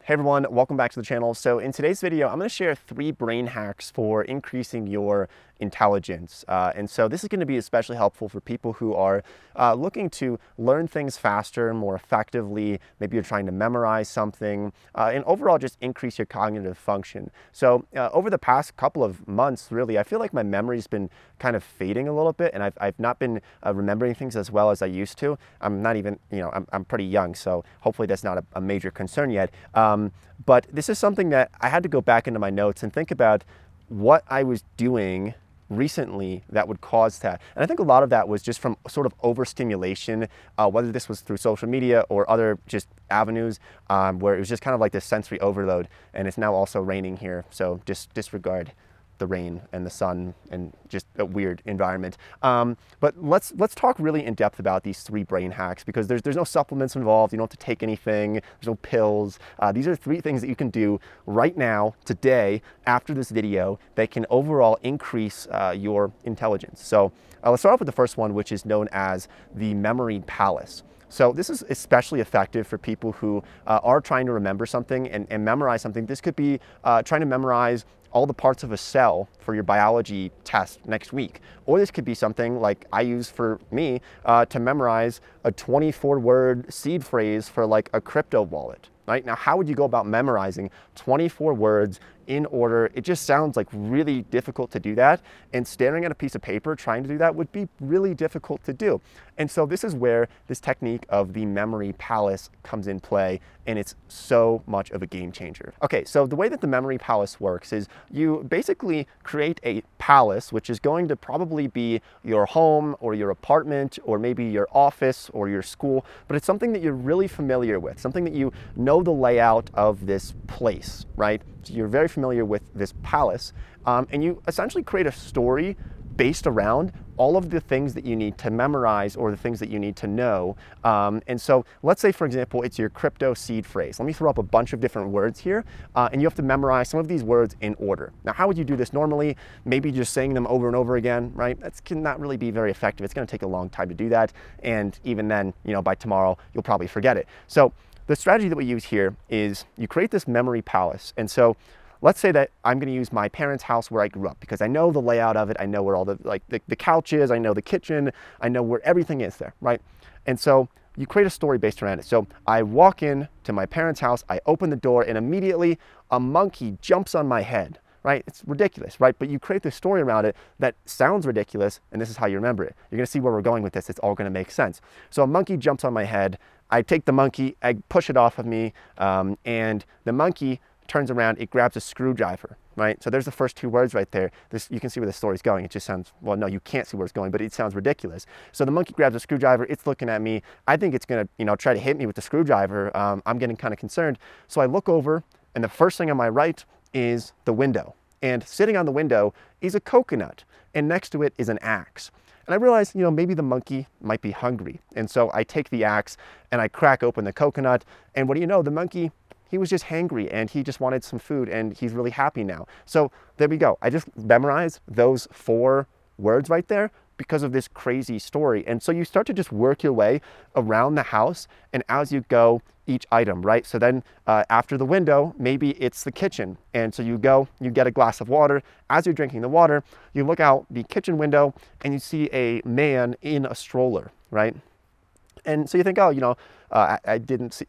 Hey everyone, welcome back to the channel. So in today's video, I'm going to share 3 brain hacks for increasing your intelligence. And so this is going to be especially helpful for people who are looking to learn things faster, more effectively. Maybe you're trying to memorize something and overall just increase your cognitive function. So over the past couple of months, really, I feel like my memory's been kind of fading a little bit, and I've not been remembering things as well as I used to. I'm not even, I'm pretty young, so hopefully that's not a major concern yet. But this is something that I had to go back into my notes and think about what I was doing recently that would cause that. And I think a lot of that was just from sort of overstimulation, whether this was through social media or other just avenues, where it was just kind of like this sensory overload. And it's now also raining here, so just disregard the rain and the sun and just a weird environment. But let's talk really in depth about these 3 brain hacks, because there's no supplements involved. You don't have to take anything. There's no pills. These are 3 things that you can do right now, today, after this video, that can overall increase your intelligence. So let's start off with the first one, which is known as the memory palace. So this is especially effective for people who are trying to remember something and memorize something. This could be trying to memorize all the parts of a cell for your biology test next week. Or this could be something like I use for me to memorize a 24-word seed phrase for like a crypto wallet. Right? Now, how would you go about memorizing 24 words in order? It just sounds like really difficult to do that. And staring at a piece of paper trying to do that would be really difficult to do. And so this is where this technique of the memory palace comes in play. And it's so much of a game changer. Okay, so the way that the memory palace works is you basically create a palace, which is going to probably be your home or your apartment or maybe your office or your school, but it's something that you're really familiar with, something that you know the layout of this place, right? So you're very familiar with this palace, and you essentially create a story based around all of the things that you need to memorize or the things that you need to know. And so let's say, for example, it's your crypto seed phrase. Let me throw up a bunch of different words here, and you have to memorize some of these words in order. Now, how would you do this normally? Maybe just saying them over and over again, right? That cannot really be very effective. It's going to take a long time to do that. And even then, by tomorrow, you'll probably forget it. So the strategy that we use here is you create this memory palace. And so let's say that I'm going to use my parents' house where I grew up, because I know the layout of it. I know where all the couch is. I know the kitchen. I know where everything is there, right? And so you create a story based around it. So I walk in to my parents' house, I open the door, and immediately a monkey jumps on my head, right? It's ridiculous, right? But you create this story around it that sounds ridiculous, and this is how you remember it. You're going to see where we're going with this. It's all going to make sense. So a monkey jumps on my head. I take the monkey, I push it off of me, and the monkey turns around, it grabs a screwdriver, right? So there's the first 2 words right there. You can see where the story's going. It just sounds, well, no, you can't see where it's going, but it sounds ridiculous. So the monkey grabs a screwdriver, it's looking at me. I think it's gonna, try to hit me with the screwdriver. I'm getting kind of concerned. So I look over, and the first thing on my right is the window. And sitting on the window is a coconut, and next to it is an axe. And I realized, maybe the monkey might be hungry. And so I take the axe and I crack open the coconut. And what do you know? The monkey, he was just hangry and he just wanted some food, and he's really happy now. So there we go. I just memorized those 4 words right there because of this crazy story. And so you start to just work your way around the house, and as you go, each item, right? So then after the window, maybe it's the kitchen. And so you go, you get a glass of water. As you're drinking the water, you look out the kitchen window and you see a man in a stroller, right? And so you think, oh, I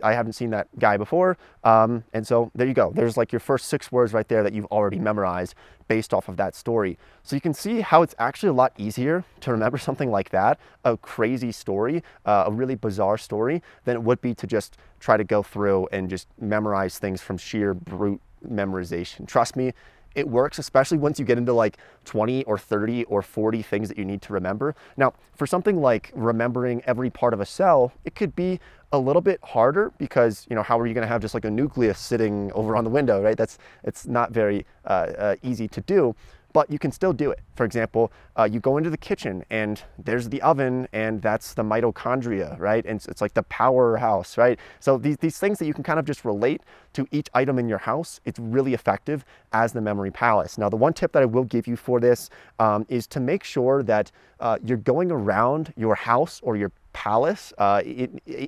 haven't seen that guy before. And so there you go. There's like your first 6 words right there that you've already memorized based off of that story. So you can see how it's actually a lot easier to remember something like that, a crazy story, a really bizarre story, than it would be to just try to go through and just memorize things from sheer brute memorization. Trust me, it works, especially once you get into like 20 or 30 or 40 things that you need to remember. Now, for something like remembering every part of a cell, it could be a little bit harder because, how are you going to have just like a nucleus sitting over on the window, right? It's not very easy to do. but you can still do it. For example, you go into the kitchen and there's the oven, and that's the mitochondria, right? And it's like the powerhouse, right? So these things that you can kind of just relate to each item in your house, it's really effective as the memory palace. Now, the one tip that I will give you for this is to make sure that you're going around your house or your palace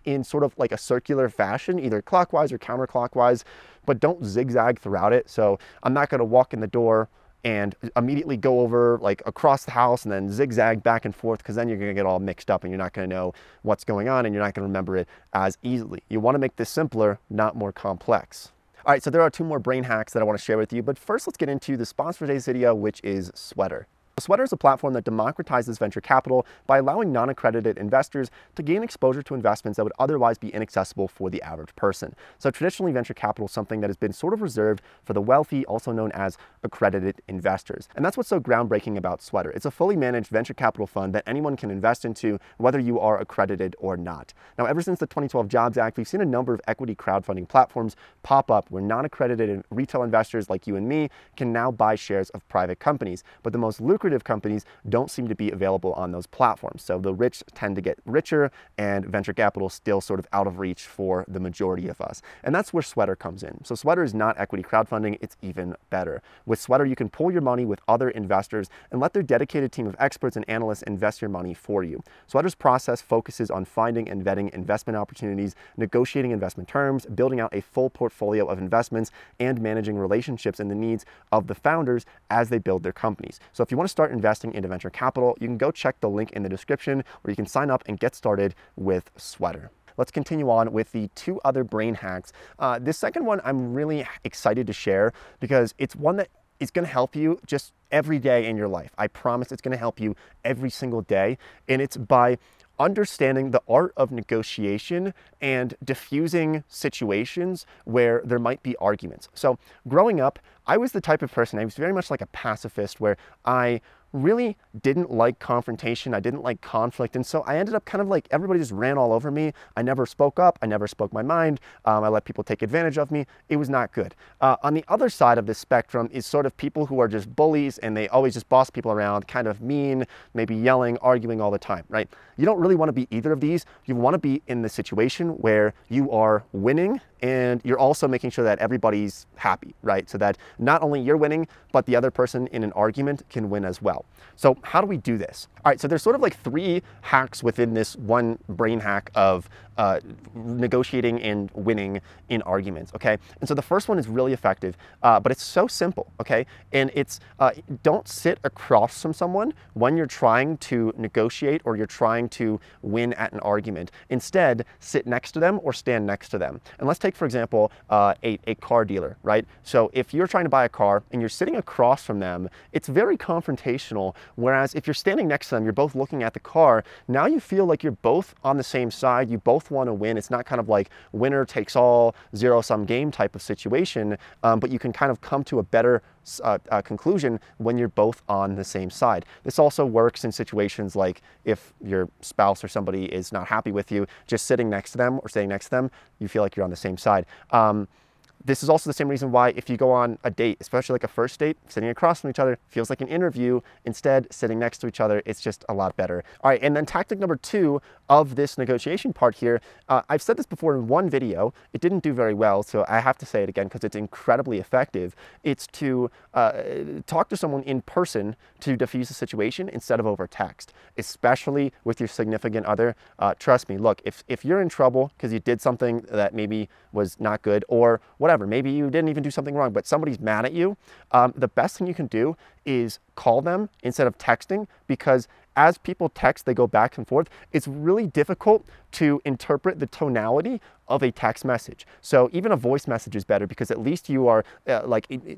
in sort of like a circular fashion, either clockwise or counterclockwise, but don't zigzag throughout it. So I'm not going to walk in the door and immediately go over like across the house and then zigzag back and forth, because then you're going to get all mixed up and you're not going to know what's going on and you're not going to remember it as easily. You want to make this simpler, not more complex. All right, so there are 2 more brain hacks that I want to share with you, but first let's get into the sponsor for today's video, which is Sweater. Sweater is a platform that democratizes venture capital by allowing non-accredited investors to gain exposure to investments that would otherwise be inaccessible for the average person. So traditionally, venture capital is something that has been sort of reserved for the wealthy, also known as accredited investors. And that's what's so groundbreaking about Sweater. It's a fully managed venture capital fund that anyone can invest into, whether you are accredited or not. Now, ever since the 2012 Jobs Act, we've seen a number of equity crowdfunding platforms pop up where non-accredited retail investors like you and me can now buy shares of private companies. But the most lucrative companies don't seem to be available on those platforms. So the rich tend to get richer, and venture capital is still sort of out of reach for the majority of us. And that's where Sweater comes in. So Sweater is not equity crowdfunding, it's even better. With Sweater, you can pool your money with other investors and let their dedicated team of experts and analysts invest your money for you. Sweater's process focuses on finding and vetting investment opportunities, negotiating investment terms, building out a full portfolio of investments, and managing relationships and the needs of the founders as they build their companies. So if you want to start investing into venture capital, you can go check the link in the description where you can sign up and get started with Sweater. Let's continue on with the 2 other brain hacks. This second one I'm really excited to share because it's one that is going to help you just every day in your life. I promise it's going to help you every single day, and it's by understanding the art of negotiation and diffusing situations where there might be arguments. So growing up, I was the type of person, I was very much like a pacifist, where I really didn't like confrontation. I didn't like conflict. And so I ended up kind of like everybody just ran all over me. I never spoke up. I never spoke my mind. I let people take advantage of me. It was not good. On the other side of the spectrum is sort of people who are just bullies and they always just boss people around, kind of mean, maybe yelling, arguing all the time, right? You don't really want to be either of these. You want to be in the situation where you are winning and you're also making sure that everybody's happy, right? So that not only you're winning, but the other person in an argument can win as well. So how do we do this? All right, so there's sort of like 3 hacks within this one brain hack of negotiating and winning in arguments, okay? And so the first one is really effective, but it's so simple, okay? And it's don't sit across from someone when you're trying to negotiate or you're trying to win at an argument. Instead, sit next to them or stand next to them. And let's take, for example, a car dealer, right? So if you're trying to buy a car and you're sitting across from them, it's very confrontational, whereas if you're standing next to them, you're both looking at the car, now you feel like you're both on the same side, you both want to win. It's not kind of like winner takes all, zero-sum game type of situation, but you can kind of come to a better conclusion when you're both on the same side. This also works in situations like if your spouse or somebody is not happy with you, just sitting next to them or staying next to them, you feel like you're on the same side. This is also the same reason why if you go on a date, especially like a first date, sitting across from each other feels like an interview. Instead, sitting next to each other, it's just a lot better. All right, and then tactic number 2 of this negotiation part here, I've said this before in one video. It didn't do very well, so I have to say it again because it's incredibly effective. It's to talk to someone in person to diffuse the situation instead of over text, especially with your significant other. Trust me, look, if you're in trouble because you did something that maybe was not good or whatever, maybe you didn't even do something wrong, but somebody's mad at you, the best thing you can do is call them instead of texting, because as people text, they go back and forth. It's really difficult to interpret the tonality of a text message. So even a voice message is better because at least you are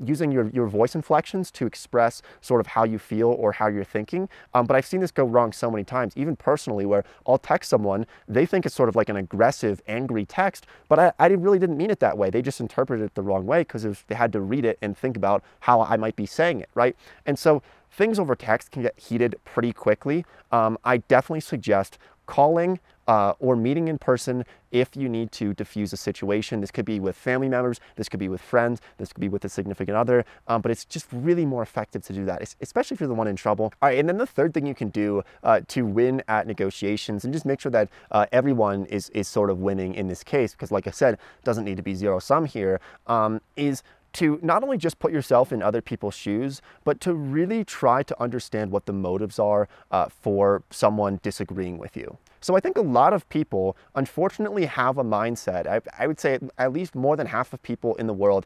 using your voice inflections to express sort of how you feel or how you're thinking. But I've seen this go wrong so many times, even personally, where I'll text someone, they think it's sort of like an aggressive, angry text, but I really didn't mean it that way. They just interpreted it the wrong way because they had to read it and think about how I might be saying it, right? And so things over text can get heated pretty quickly. I definitely suggest calling or meeting in person if you need to diffuse a situation. This could be with family members, this could be with friends, this could be with a significant other, but it's just really more effective to do that, especially if you're the one in trouble. All right, and then the third thing you can do to win at negotiations and just make sure that everyone is sort of winning in this case, because like I said, it doesn't need to be zero sum here, is to not only just put yourself in other people's shoes, but to really try to understand what the motives are for someone disagreeing with you. So I think a lot of people, unfortunately, have a mindset. I would say at least more than half of people in the world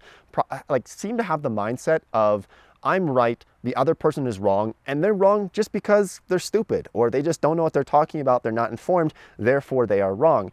seem to have the mindset of, I'm right, the other person is wrong, and they're wrong just because they're stupid, or they just don't know what they're talking about, they're not informed, therefore they are wrong.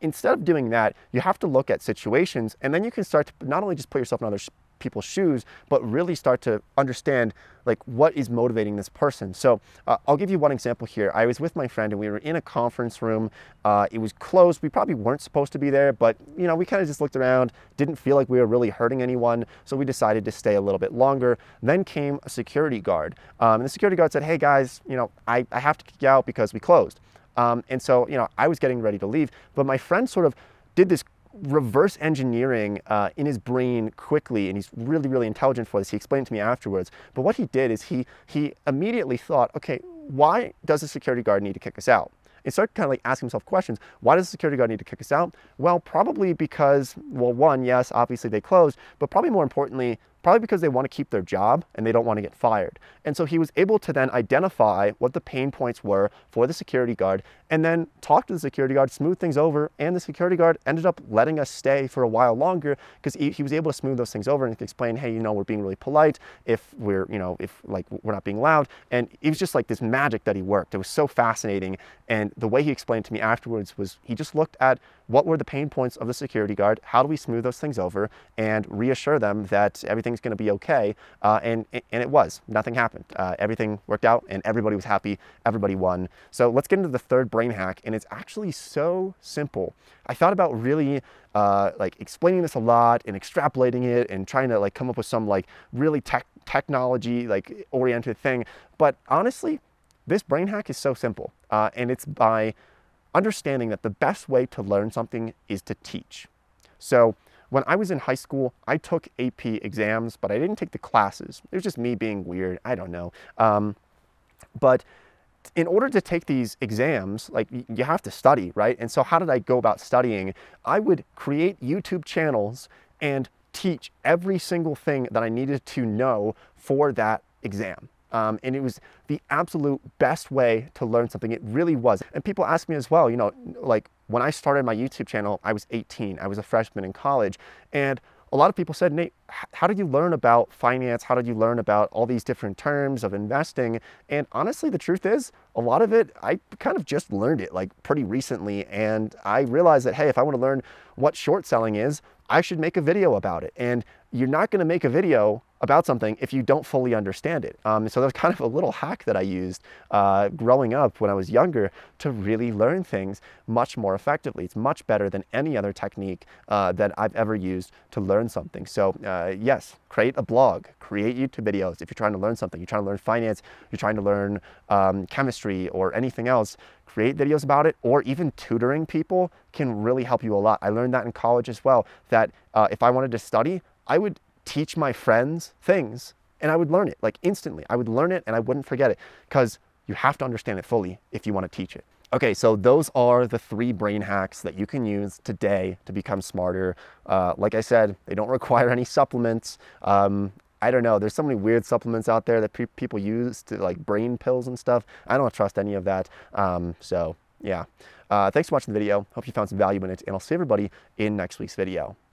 Instead of doing that, you have to look at situations, and then you can start to not only just put yourself in other people's shoes, but really start to understand like what is motivating this person. So I'll give you one example here. I was with my friend and we were in a conference room. It was closed. We probably weren't supposed to be there, but you know, we kind of just looked around, didn't feel like we were really hurting anyone. So we decided to stay a little bit longer. Then came a security guard. And the security guard said, hey guys, you know, I have to kick you out because we closed. And so, you know, I was getting ready to leave, but my friend sort of did this reverse engineering in his brain quickly, and he's really, really intelligent for this. He explained it to me afterwards. But what he did is he immediately thought, okay, why does the security guard need to kick us out? And started kind of like asking himself questions. Why does the security guard need to kick us out? Well, probably because, well, one, yes, obviously they closed, but probably more importantly, probably because they want to keep their job and they don't want to get fired. And so he was able to then identify what the pain points were for the security guard and then talk to the security guard, smooth things over, and the security guard ended up letting us stay for a while longer because he was able to smooth those things over and explain, hey, you know, we're being really polite if we're, you know, if like we're not being loud. And it was just like this magic that he worked. It was so fascinating. And the way he explained to me afterwards was he just looked at what were the pain points of the security guard, how do we smooth those things over and reassure them that everything's going to be okay. And it was. Nothing happened. Everything worked out and everybody was happy. Everybody won. So let's get into the third brain hack, and it's actually so simple. I thought about really like explaining this a lot and extrapolating it and trying to like come up with some like really technology like oriented thing. But honestly, this brain hack is so simple, and it's by understanding that the best way to learn something is to teach. So when I was in high school, I took AP exams, but I didn't take the classes. It was just me being weird. I don't know. But in order to take these exams, like you have to study, right? And so how did I go about studying? I would create YouTube channels and teach every single thing that I needed to know for that exam. And it was the absolute best way to learn something. It really was. And people ask me as well, you know, like when I started my YouTube channel, I was 18. I was a freshman in college. And a lot of people said, Nate, how did you learn about finance? How did you learn about all these different terms of investing? And honestly, the truth is, a lot of it, I kind of just learned it like pretty recently. And I realized that, hey, if I want to learn what short selling is, I should make a video about it. And you're not going to make a video about something if you don't fully understand it. So that was kind of a little hack that I used growing up when I was younger to really learn things much more effectively. It's much better than any other technique that I've ever used to learn something. So yes, create a blog, create YouTube videos. If you're trying to learn something, you're trying to learn finance, you're trying to learn chemistry or anything else, create videos about it, or even tutoring people can really help you a lot. I learned that in college as well, that if I wanted to study, I would teach my friends things and I would learn it like instantly. I would learn it and I wouldn't forget it because you have to understand it fully if you want to teach it. Okay, so those are the 3 brain hacks that you can use today to become smarter. Like I said, they don't require any supplements. I don't know, there's so many weird supplements out there that people use to like brain pills and stuff. I don't trust any of that. So yeah, thanks for watching the video. Hope you found some value in it, and I'll see everybody in next week's video.